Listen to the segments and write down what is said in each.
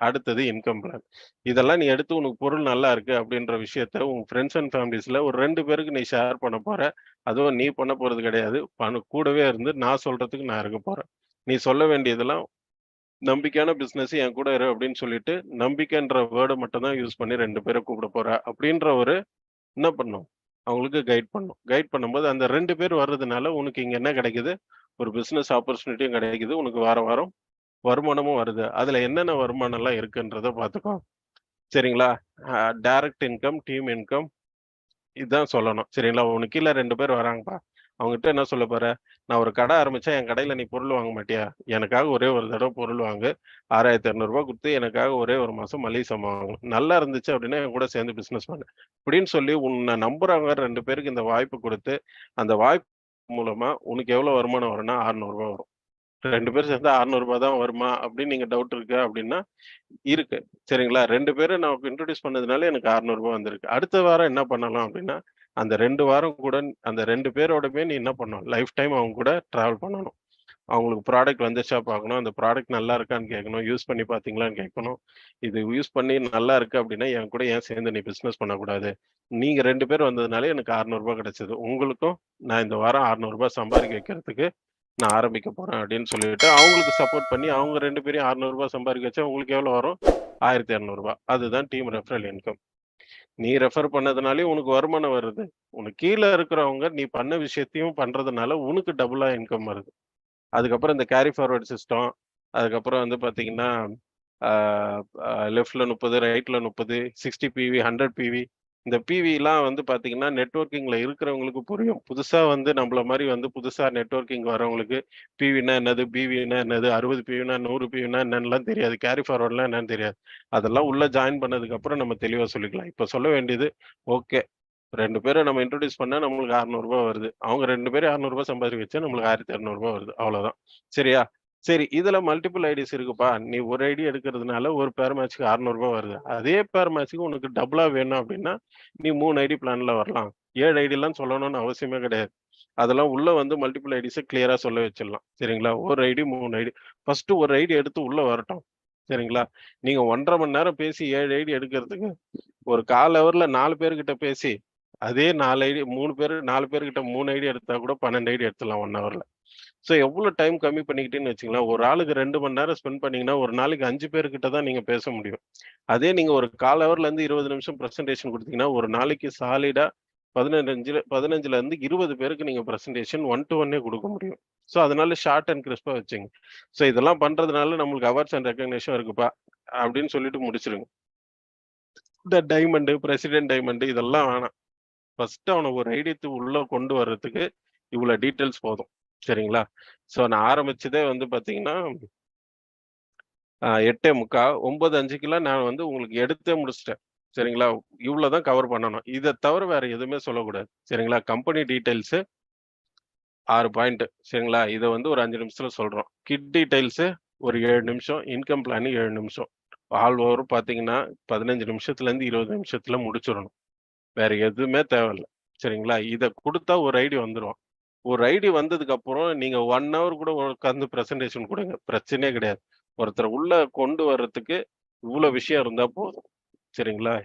அடுத்தது income plan. இதெல்லாம் நீ எடுத்து உனக்கு பொருள் நல்லா இருக்கு அப்படின்ற விஷயத்த உன் ஃப்ரெண்ட்ஸ் அண்ட் ஃபேமிலிஸ்ல ஒரு 2 பேருக்கு நீ ஷேர் பண்ண போற. அதுவும் நீ பண்ண போறது கிடையாது. கூடவே இருந்து நான் சொல்றதுக்கு நான் இருக்க போறேன். நீ சொல்ல வேண்டியதெல்லாம் நம்பிக்கையான பிசினஸ் என் கூட இரு அப்படின்னு சொல்லிட்டு, நம்பிக்கைன்ற வேர்ட மட்டும் தான் யூஸ் பண்ணி 2 பேர கூப்பிட போற. அப்படின்ற ஒரு என்ன பண்ணும்? அவங்களுக்கு கைட் பண்ணும். கைட் பண்ணும்போது அந்த 2 பேர் வர்றதுனால உனக்கு இங்க என்ன கிடைக்குது? ஒரு பிசினஸ் ஆப்பர்ச்சுனிட்டியும் கிடைக்குது. உனக்கு வாரம் வாரம் வருமானமும் வருது. அதுல என்னென்ன வருமானம்லாம் இருக்குன்றத பார்த்துக்கோ. சரிங்களா? டைரக்ட் இன்கம், டீம் இன்கம் இதான் சொல்லணும். சரிங்களா? உனக்கு கீழ 2 பேர் வராங்கப்பா. அவங்ககிட்ட என்ன சொல்ல போற? நான் ஒரு கடை ஆரம்பிச்சா என் கடையில நீ பொருள் வாங்க மாட்டியா? எனக்காக ஒரே ஒரு தடவ பொருள் வாங்கு. ரூ. 6,200 குடுத்து எனக்காக ஒரே ஒரு மாசம் மளிகை சாமான் வாங்கணும். நல்லா இருந்துச்சு அப்படின்னா என் கூட சேர்ந்து பிசினஸ் பண்ணு. இப்படின்னு சொல்லி உன்ன நம்புறவங்க 2 பேருக்கு இந்த வாய்ப்பு குடுத்து, அந்த வாய்ப்பு மூலமா உனக்கு எவ்வளவு வருமானம் வரும்னா ரூ. 600 வரும். 2 பேரும் சேர்ந்தா ரூ. 600 தான் வருமா? அப்படின்னு நீங்க டவுட் இருக்கு அப்படின்னா, இருக்கு. சரிங்களா? 2 பேர நான் இன்ட்ரோடியூஸ் பண்ணதுனால எனக்கு ரூ. 600 வந்திருக்கு. அடுத்த வாரம் என்ன பண்ணலாம் அப்படின்னா, அந்த 2 வாரம் கூட அந்த 2 பேரோடவே நீ என்ன பண்ணணும்? லைஃப் டைம் அவங்க கூட டிராவல் பண்ணணும். அவங்களுக்கு ப்ராடக்ட் வந்துச்சா பார்க்கணும். அந்த ப்ராடக்ட் நல்லா இருக்கான்னு கேட்கணும். யூஸ் பண்ணி பார்த்தீங்களான்னு கேட்கணும். இது யூஸ் பண்ணி நல்லா இருக்கு அப்படின்னா, என் கூட ஏன் சேர்ந்து நீ பிசினஸ் பண்ணக்கூடாது? நீங்க 2 பேர் வந்ததுனால எனக்கு ரூ. 600 கிடைச்சது. உங்களுக்கும் நான் இந்த வாரம் ரூ. 600 சம்பாதிக்க வைக்கிறதுக்கு நான் ஆரம்பிக்க போறேன் அப்படின்னு சொல்லிட்டு, அவங்களுக்கு சப்போர்ட் பண்ணி அவங்க 2 பேரையும் ரூ. 600 சம்பாதிக்க வச்சா உங்களுக்கு எவ்வளோ வரும்? ரூ. 1,200. அதுதான் டீம் ரெஃபரல் இன்கம். நீ ரெஃபர் பண்ணதுனாலயும் உனக்கு வருமானம் வருது. உனக்கு கீழ இருக்கிறவங்க நீ பண்ண விஷயத்தையும் பண்றதுனால உனக்கு டபுளா இன்கம் வருது. அதுக்கப்புறம் இந்த கேரி ஃபார்வர்ட் சிஸ்டம், அதுக்கப்புறம் வந்து பார்த்தீங்கன்னா, ஆ லெஃப்ட்ல 30, ரைட்ல 30, 60 பிவி, 100 பிவி. இந்த பிவிலாம் வந்து பார்த்தீங்கன்னா, நெட்வொர்க்கிங்ல இருக்கிறவங்களுக்கு புரியும். புதுசா வந்து நம்மள மாரி வந்து புதுசா நெட்வொர்க்கிங் வரவங்களுக்கு பிவின்னா என்னது? பிவின்னா என்னது? 60 பிவின்னா 100 பிவின்னா என்னன்னுலாம் தெரியாது. கேரி ஃபார்வர்ட்லாம் என்னன்னு தெரியாது. அதெல்லாம் உள்ள ஜாயின் பண்ணதுக்கு அப்புறம் நம்ம தெளிவா சொல்லிக்கலாம். இப்ப சொல்ல வேண்டியது, ஓகே. 2 பேர நம்ம இன்ட்ரோடியூஸ் பண்ணா நம்மளுக்கு ரூ. 600 வருது. அவங்க 2 பேரும் ரூ. 600 சம்பாதிக்க வச்சா நம்மளுக்கு ரூ. 1,200 வருது. அவ்வளோதான். சரியா? சரி இதுல மல்டிபிள் ஐடிஸ் இருக்குப்பா. நீ ஒரு ஐடி எடுக்கிறதுனால ஒரு பேர் மேட்ச்க்கு ரூ. 600 வருது. அதே பேர் மேட்ச்க்கு உனக்கு டபுளா வேணும் அப்படின்னா, நீ 3 ஐடி பிளான்ல வரலாம். 7 ஐடிலாம் சொல்லணும்னு அவசியமே கிடையாது. அதெல்லாம் உள்ள வந்து மல்டிபிள் ஐடிஸ கிளியரா சொல்ல வச்சிடலாம். சரிங்களா? ஒரு ஐடி, 3 ஐடி. ஃபர்ஸ்ட்டு ஒரு ஐடி எடுத்து உள்ள வரட்டும். சரிங்களா? நீங்க 1 1/2 மணி நேரம் பேசி 7 ஐடி எடுக்கிறதுக்கு, ஒரு 1/4 ஹவர்ல 4 பேர்கிட்ட பேசி அதே 4 ஐடி 3 பேரு 4 பேர்கிட்ட 3 ஐடி எடுத்தா கூட 12 ஐடி எடுத்துடலாம் 1 ஹவர்ல. ஸோ எவ்வளோ டைம் கம்மி பண்ணிக்கிட்டேன்னு வச்சுக்கங்களேன். ஒரு ஆளுக்கு 2 மணி நேரம் ஸ்பெண்ட் பண்ணீங்கன்னா, ஒரு நாளைக்கு 5 பேர்கிட்ட தான் நீங்க பேச முடியும். அதே நீங்க ஒரு 1/4 ஹவர்லேருந்து 20 நிமிஷம் பிரசன்டேஷன் குடுத்தீங்கன்னா, ஒரு நாளைக்கு சாலிடா 15லேருந்து 20 பேருக்கு நீங்க பிரசன்டேஷன் ஒன் டூ ஒன்னே குடுக்க முடியும். ஸோ அதனால ஷார்ட் அண்ட் கிரிஸ்பா வச்சுங்க. ஸோ இதெல்லாம் பண்றதுனால நம்மளுக்கு அவார்ட்ஸ் அண்ட் ரெகக்னிஷன் இருக்குப்பா, அப்படின்னு சொல்லிட்டு முடிச்சிருங்க. இந்த டைமண்ட், பிரசிடென்ட் டைமண்ட் இதெல்லாம் வேணாம். ஃபர்ஸ்ட் அவன ஒரு ஐடியத்து உள்ள கொண்டு வர்றதுக்கு இவ்வளோ டீட்டெயில்ஸ் போதும். சரிங்களா? ஸோ நான் ஆரம்பிச்சதே வந்து பார்த்தீங்கன்னா, 8:45 9:05க்குலாம் நான் வந்து உங்களுக்கு எடுத்தே முடிச்சுட்டேன். சரிங்களா? இவ்வளோ தான் கவர் பண்ணணும். இத தவிர வேற எதுவுமே சொல்லக்கூடாது. சரிங்களா? கம்பெனி டீட்டெயில்ஸு 6 பாயிண்ட் சரிங்களா? இத வந்து ஒரு 5 நிமிஷத்துல சொல்றோம். கிட் டீட்டெயில்ஸு ஒரு 7 நிமிஷம், இன்கம் பிளான் 7 நிமிஷம். ஆல் ஓவர் பார்த்தீங்கன்னா, 15 நிமிஷத்துலேருந்து 20 நிமிஷத்துல முடிச்சிரணும். வேற எதுவுமே தேவையில்ல. சரிங்களா? இத குடுத்தா ஒரு ஐடி வந்துரும். ஒரு ஐடி வந்ததுக்கு அப்புறம் நீங்க 1 ஹவர் கூட உட்கார்ந்து பிரசன்டேஷன் குடுங்க. பிரச்சனையே கிடையாது. ஒருத்தர உள்ள கொண்டு வர்றதுக்கு இவ்ளோ விஷயம் இருந்தா போதும். சரிங்களா?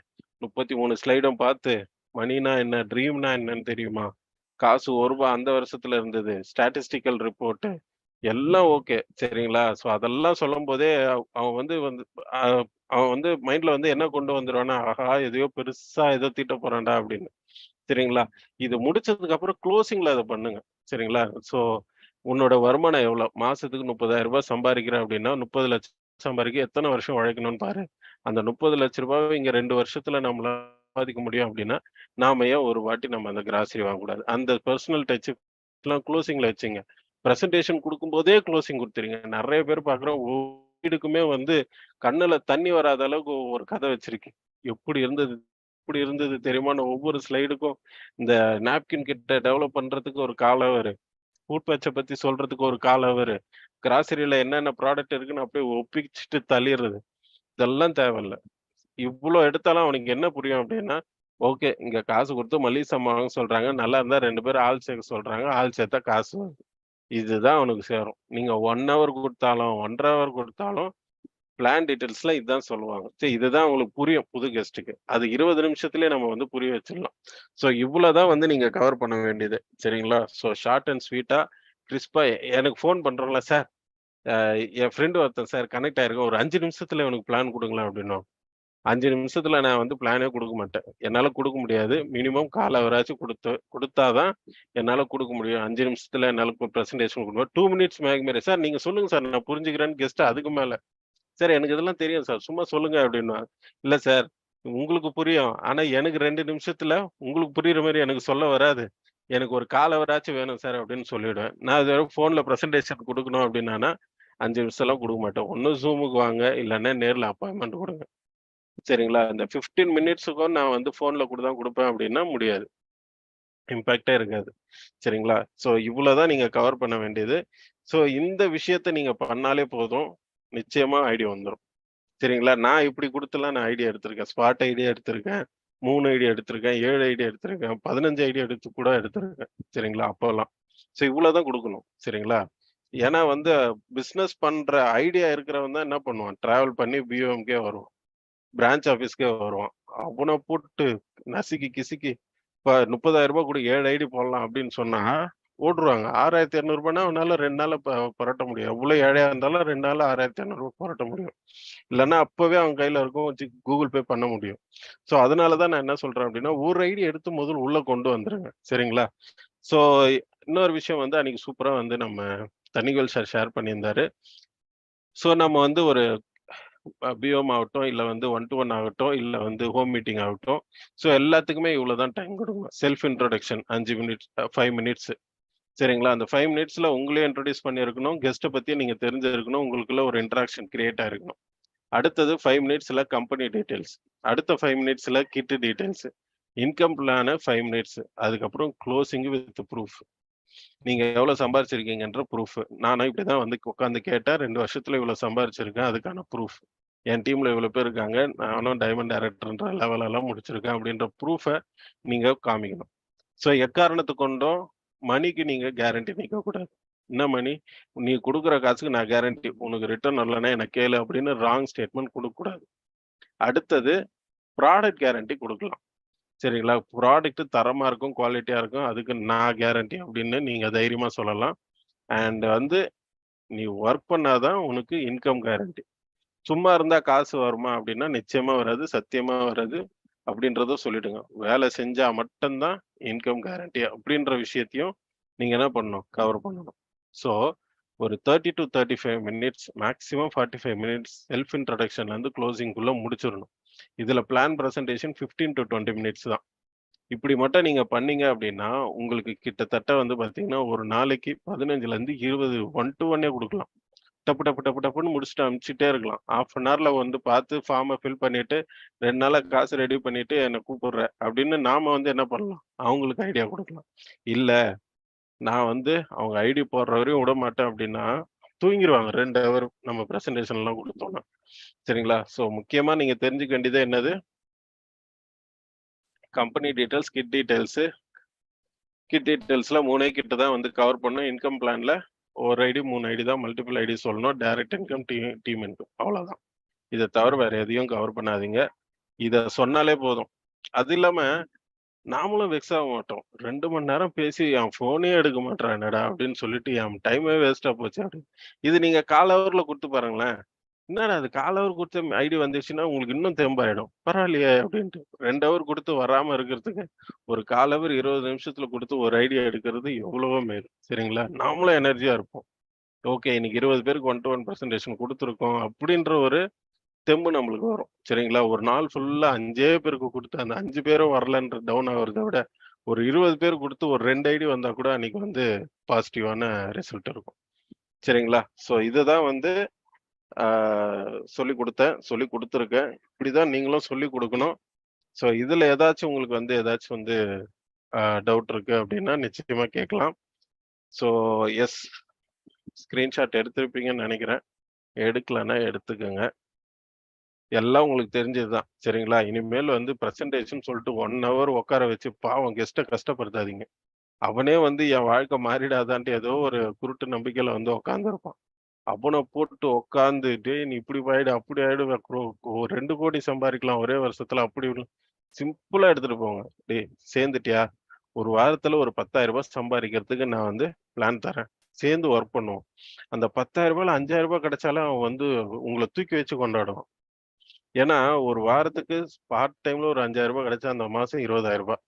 33 ஸ்லைடும் பார்த்து, மணினா என்ன? ட்ரீம்னா என்னன்னு தெரியுமா? காசு ரூ. 1 அந்த வருஷத்துல இருந்தது. ஸ்டாட்டிஸ்டிக்கல் ரிப்போர்ட் எல்லாம் ஓகே. சரிங்களா? ஸோ அதெல்லாம் சொல்லும்போதே அவன் வந்து வந்து அ அவன் வந்து மைண்ட்ல வந்து என்ன கொண்டு வந்துருவான்னா, ஆஹா! எதையோ பெருசா ஏதோ தீட்ட போறான்டா அப்படின்னு. சரிங்களா? இது முடிச்சதுக்கு அப்புறம் குளோசிங்ல அத பண்ணுங்க. சரிங்களா? ஸோ உன்னோட வருமானம் எவ்வளோ? மாசத்துக்கு ரூ. 30,000 சம்பாரிக்கிற அப்படின்னா, 30,00,000 சம்பாதிக்க எத்தன வருஷம் உழைக்கணும்னு பாரு. அந்த ரூ. 30,00,000 இங்க 2 வருஷத்துல நம்மளால சம்பாதிக்க முடியும் அப்படின்னா, நாம ஏன் ஒரு வாட்டி நம்ம அந்த கிராசரி வாங்கக்கூடாது? அந்த பெர்சனல் டச்சுலாம் குளோசிங்ல வச்சுங்க. பிரசன்டேஷன் குடுக்கும்போதே குளோசிங் குடுத்துருங்க. நெறைய பேர் பார்க்குறோம் வீடுக்குமே வந்து கண்ணுல தண்ணி வராத அளவுக்கு ஒரு கதை வச்சிருக்கு. எப்படி இருந்தது? இப்படி இருந்தது தெரியுமான்னு ஒவ்வொரு ஸ்லைடுக்கும் இந்த நாப்கின் கிட்ட டெவலப் பண்றதுக்கு ஒரு 1/4 ஹவரு. ஃபுட் பேட்ச்ச பத்தி சொல்றதுக்கு ஒரு 1/4 ஹவரு. கிராசரில என்னென்ன ப்ராடக்ட் இருக்குன்னு அப்படியே ஒப்பிச்சுட்டு தள்ளிர்றது. இதெல்லாம் தேவையில்ல. இவ்ளோ எடுத்தாலும் அவனுக்கு என்ன புரியும் அப்டின்னா, ஓகே இங்க காசு குடுத்து மளிகை சாமான் வாங்க சொல்றாங்க. நல்லா இருந்தா 2 பேரும் ஆள் சேர்க்க சொல்றாங்க. ஆள் சேர்த்தா காசு வருது. இதுதான் அவனுக்கு சேரும். நீங்க 1 ஹவர் குடுத்தாலும், 1 1/2 ஹவர் குடுத்தாலும் பிளான் டீட்டெயில்ஸ்ல இதுதான் சொல்லுவாங்க. சரி இதுதான் உங்களுக்கு புரியும் புது கெஸ்ட்டுக்கு. அது 20 நிமிஷத்திலேயே நம்ம வந்து புரிய வச்சிடலாம். ஸோ இவ்வளோ தான் வந்து நீங்க கவர் பண்ண வேண்டியது. சரிங்களா? ஸோ ஷார்ட் அண்ட் ஸ்வீட்டா, கிறிஸ்பா எனக்கு ஃபோன் பண்றோம்ல, "சார் என் ஃப்ரெண்ட் ஒருத்தன் சார் கனெக்ட் ஆயிருக்கான். ஒரு 5 நிமிஷத்துல இவனுக்கு பிளான் குடுங்களேன்" அப்படின்னுவான். 5 நிமிஷத்துல நான் வந்து பிளானே குடுக்க மாட்டேன். என்னால குடுக்க முடியாது. மினிமம் கால் ஹவராச்சும் குடுத்தா தான் என்னால குடுக்க முடியும். 5 நிமிஷத்துல என்னால பிரசன்டேஷன் குடுக்க 2 மினிட்ஸ் மேக்மேற "சார் நீங்க சொல்லுங்க சார் நான் புரிஞ்சுக்கிறேன்னு" கெஸ்ட் அதுக்கு மேல. "சார் எனக்கு இதெல்லாம் தெரியும் சார். சும்மா சொல்லுங்க" அப்படின்னுவான். "இல்ல சார் உங்களுக்கு புரியும். ஆனா எனக்கு 2 நிமிஷத்துல உங்களுக்கு புரியிற மாரி எனக்கு சொல்ல வராது. எனக்கு ஒரு கால் ஹவராச்சும் வேணும் சார்" அப்படின்னு சொல்லிடுவேன். நான் இது ஃபோன்ல பிரசன்டேஷன் குடுக்கணும் அப்படின்னானா 5 நிமிஷம்லாம் குடுக்க மாட்டேன். ஒண்ணு Zoomக்கு வாங்க, இல்லன்னா நேர்ல அப்பாயின்ட்மென்ட் குடுங்க. சரிங்களா? இந்த 15 மினிட்ஸுக்கும் நான் வந்து ஃபோன்ல தான் குடுப்பேன் அப்டின்னா முடியாது. இம்பாக்ட்டே இருக்காது. சரிங்களா? ஸோ இவ்ளோ தான் நீங்க கவர் பண்ண வேண்டியது. ஸோ இந்த விஷயத்த நீங்க பண்ணாலே போதும். நிச்சயமா ஐடியா வந்துரும். சரிங்களா? நான் இப்டி குடுத்துலாம் நான் ஐடியா எடுத்திருக்கேன். ஸ்பாட் ஐடியா எடுத்திருக்கேன். 3 ஐடியா எடுத்திருக்கேன். 7 ஐடியா எடுத்திருக்கேன். 15 ஐடியா எடுத்து கூட எடுத்திருக்கேன். சரிங்களா? அப்போலாம். ஸோ இவ்ளோ தான் குடுக்கணும். சரிங்களா? ஏன்னா வந்து பிசினஸ் பண்ற ஐடியா இருக்கிறவன் தான் என்ன பண்ணுவான்? டிராவல் பண்ணி பிஓஎம்க்கே வருவான். பிரான்ச் ஆஃபீஸ்க்கே வருவான். அவன போட்டு நசுக்கி கிசுக்கி இப்ப ரூ. 30,000 குடு 7 ஐடி போடலாம் அப்படின்னு சொன்னா, ஓட்டுருவாங்க. ரூ. 6,200 அவனால 2 நாள்ல புரட்ட முடியும். எவ்வளோ ஏழையா இருந்தாலும் 2 நாள்ல ரூ. 6,200 புரட்ட முடியும். இல்லன்னா அப்பவே அவன் கையில இருக்கும் வச்சு கூகுள் பே பண்ண முடியும். ஸோ அதனால தான் நான் என்ன சொல்றேன் அப்படின்னா, ஒரு ஐடி எடுத்து முதல்ல உள்ள கொண்டு வந்துருங்க. சரிங்களா? ஸோ இன்னொரு விஷயம் வந்து அன்னைக்கு சூப்பரா வந்து நம்ம தணிகவேல் சார் ஷேர் பண்ணியிருந்தாரு. ஸோ நம்ம வந்து ஒரு பிஓஎம் ஆகட்டும், இல்ல வந்து ஒன் டூ ஒன் ஆகட்டும், இல்ல வந்து ஹோம் மீட்டிங் ஆகட்டும். ஸோ எல்லாத்துக்குமே இவ்வளோ தான் டைம் குடுக்கணும். செல்ஃப் இன்ட்ரோடக்ஷன் 5 மினிட்ஸ் 5 மினிட்ஸ் சரிங்களா? அந்த 5 மினிட்ஸ்ல உங்களையும் இன்ட்ரோடியூஸ் பண்ணியிருக்கணும். கெஸ்ட்ட பத்தி நீங்க தெரிஞ்சிருக்கணும். உங்களுக்குள்ள ஒரு இன்டராக்ஷன் கிரியேட் ஆயிருக்கணும். அடுத்தது 5 மினிட்ஸ்ல கம்பெனி டீட்டெயில்ஸ். அடுத்த 5 மினிட்ஸ்ல kit details. Income plan 5 minutes. அதுக்கப்புறம் குளோசிங் வித் ப்ரூஃப். நீங்க எவ்வளோ சம்பாரிச்சிருக்கீங்கன்ற ப்ரூஃப். நானும் இப்படிதான் வந்து உட்கார்ந்து கேட்டேன். 2 வருஷத்துல இவ்வளோ சம்பாரிச்சிருக்கேன். அதுக்கான ப்ரூஃப். என் டீம்ல இவ்வளோ பேர் இருக்காங்க. நானும் டைமண்ட் டைரக்டர்ன்ற லெவலெல்லாம் முடிச்சிருக்கேன் அப்படின்ற ப்ரூஃப நீங்க காமிக்கணும். ஸோ எக்காரணத்த கொண்டும் மணிக்கு நீங்க கேரண்டி நிக்கக்கூடாது. என்ன மணி? நீ குடுக்குற காசுக்கு நான் கேரண்டி. உனக்கு ரிட்டர்ன் வரலன்னா என்ன கேளு அப்படின்னு ராங் ஸ்டேட்மெண்ட் குடுக்கக்கூடாது. அடுத்தது ப்ராடக்ட் கேரண்டி குடுக்கலாம். சரிங்களா? ப்ராடக்ட் தரமா இருக்கும், குவாலிட்டியா இருக்கும். அதுக்கு நான் கேரண்டி அப்படின்னு நீங்க தைரியமா சொல்லலாம். அண்ட் வந்து நீ வொர்க் பண்ணா தான் உனக்கு இன்கம் கேரண்டி. சும்மா இருந்தா காசு வருமா அப்படின்னா, நிச்சயமா வராது. சத்தியமா வராது. அப்படின்றத சொல்லிடுங்க. வேலை செஞ்சா மட்டும் தான் இன்கம் கேரண்டி அப்படின்ற விஷயத்தையும் நீங்க என்ன பண்ணணும்? கவர் பண்ணணும். ஸோ ஒரு 30 to 35 minutes maximum 45 minutes self இன்ட்ரோடக்ஷன்லேருந்து க்ளோசிங்குள்ள முடிச்சிரணும். இதுல பிளான் பிரசன்டேஷன் 15 டூ 20 மினிட்ஸ் தான். இப்படி மட்டும் நீங்க பண்ணீங்க அப்படின்னா, உங்களுக்கு கிட்டத்தட்ட வந்து பார்த்தீங்கன்னா, ஒரு நாளைக்கு 15லருந்து 20 ஒன் டூ ஒன்னே குடுக்கலாம். டப்பு டப்பு டப்பு டப்புன்னு முடிச்சுட்டு அனுப்பிச்சுட்டே இருக்கலாம். 1/2 அன் ஹவர்ல வந்து பார்த்து ஃபார்ம ஃபில் பண்ணிட்டு 2 நாள்ல காசு ரெடி பண்ணிட்டு என்ன கூப்பிடுற அப்படின்னு நாம வந்து என்ன பண்ணலாம்? அவங்களுக்கு ஐடியா குடுக்கலாம். இல்ல நான் வந்து அவங்க ஐடி போடுற வரையும் விடமாட்டேன் அப்படின்னா, தூங்கிருவாங்க 2 ஹவர் நம்ம பிரசன்டேஷன்லாம் குடுத்தோம்னா. சரிங்களா? ஸோ முக்கியமா நீங்க தெரிஞ்சுக்க வேண்டியது என்னது? Company details, kit details. Kit டீட்டெயில்ஸ்ல 3 கிட்ட தான் வந்து கவர் பண்ணும். இன்கம் பிளான்ல ஒரு ஐடி 3 ஐடி தான் மல்டிபிள் ஐடி சொல்லணும். டைரக்ட் இன்கம், டீம் இன்கம் அவ்வளோதான். இத தவிர வேற எதையும் கவர் பண்ணாதீங்க. இத சொன்னாலே போதும். அது இல்லாம நாமளும் வெக்ஸ் ஆக மாட்டோம். 2 மணி நேரம் பேசி என் ஃபோனே எடுக்க மாட்றான் என்னடா அப்படின்னு சொல்லிட்டு என் டைமே வேஸ்ட்டா போச்சு அப்படின்னு. இது நீங்க கால் ஹவர்ல குடுத்து பாருங்களேன். என்னடா அது கால் ஹவர் குடுத்து ஐடி வந்துருச்சுன்னா உங்களுக்கு இன்னும் தெம்பாயிடும். பரவாயில்லையே அப்படின்ட்டு. 2 ஹவர் குடுத்து வராம இருக்கிறதுக்கு, ஒரு கால் ஹவர் 20 நிமிஷத்துல குடுத்து ஒரு ஐடியா எடுக்கிறது எவ்வளவோ மேல். சரிங்களா? நாமளும் எனர்ஜியா இருப்போம். ஓகே இன்னைக்கு 20 பேருக்கு ஒன் டூ ஒன் பிரசன்டேஷன் குடுத்துருக்கோம் அப்படின்ற ஒரு தெம்பு நம்மளுக்கு வரும். சரிங்களா? ஒரு நாள் ஃபுல்லா 5 பேருக்கு குடுத்து அந்த 5 பேரும் வரலன்ற டவுன் ஆகுறத விட, ஒரு 20 பேர் குடுத்து ஒரு 2 ஐடி வந்தா கூட அன்னைக்கு வந்து பாசிட்டிவான ரிசல்ட் இருக்கும். சரிங்களா? ஸோ இதுதான் வந்து ஆ சொல்லிக் குடுத்தேன். சொல்லிக் குடுத்துருக்கேன். இப்படிதான் நீங்களும் சொல்லிக் குடுக்கணும். ஸோ இதுல ஏதாச்சும் உங்களுக்கு வந்து ஏதாச்சும் வந்து டவுட் இருக்கு அப்படின்னா நிச்சயமா கேட்கலாம். ஸோ எஸ் ஸ்கிரீன்ஷாட் எடுத்திருப்பீங்கன்னு நெனைக்கிறேன். எடுக்கலன்னா எடுத்துக்கங்க. எல்லாம் உங்களுக்கு தெரிஞ்சது தான். சரிங்களா? இனிமேல் வந்து பிரசன்டேஷன் சொல்லிட்டு 1 ஹவர் உட்கார வச்சு பாவம் கெஸ்ட்ட கஷ்டப்படுத்தாதீங்க. அவனே வந்து என் வாழ்க்கை மாறிடாதான்ட்டு ஏதோ ஒரு குருட்டு நம்பிக்கையில வந்து உட்கார்ந்திருப்பான். அவன போட்டு உட்காந்து, "டேய் நீ இப்படி ஆயிடு, அப்படி ஆயிடு, 2 கோடி சம்பாரிக்கலாம் ஒரே வருஷத்துல." அப்படி இப்படின்னு சிம்பிளா எடுத்துட்டு போங்க. "டேய் சேர்ந்துட்டியா? ஒரு வாரத்துல ஒரு ரூ. 10,000 சம்பாரிக்கிறதுக்கு நான் வந்து பிளான் தரேன். சேர்ந்து ஒர்க் பண்ணுவோம்." அந்த ரூ. 10,000ல ரூ. 5,000 கிடைச்சாலும் அவன் வந்து உங்கள தூக்கி வச்சு கொண்டாடுவான். ஏன்னா, ஒரு வாரத்துக்கு பார்ட் டைம்ல ஒரு ரூ. 5,000 கிடைச்சா அந்த மாசம் ரூ. 20,000.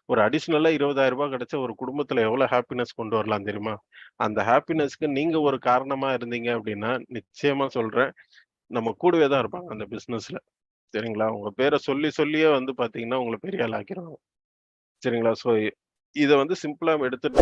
ஒரு அடிஷனலா ரூ. 20,000 கிடைச்சா ஒரு குடும்பத்துல எவ்வளோ ஹாப்பினஸ் கொண்டு வரலாம் தெரியுமா? அந்த ஹாப்பினஸ்க்கு நீங்க ஒரு காரணமா இருந்தீங்க அப்படின்னா, நிச்சயமா சொல்றேன், நம்ம கூடவே தான் இருப்பாங்க அந்த பிசினஸ்ல. சரிங்களா? உங்க பேர சொல்லி சொல்லியே வந்து பார்த்தீங்கன்னா, உங்கள பெரிய ஆள் ஆக்கிருவாங்க. சரிங்களா? ஸோ இத வந்து சிம்பிளா எடுத்துட்டு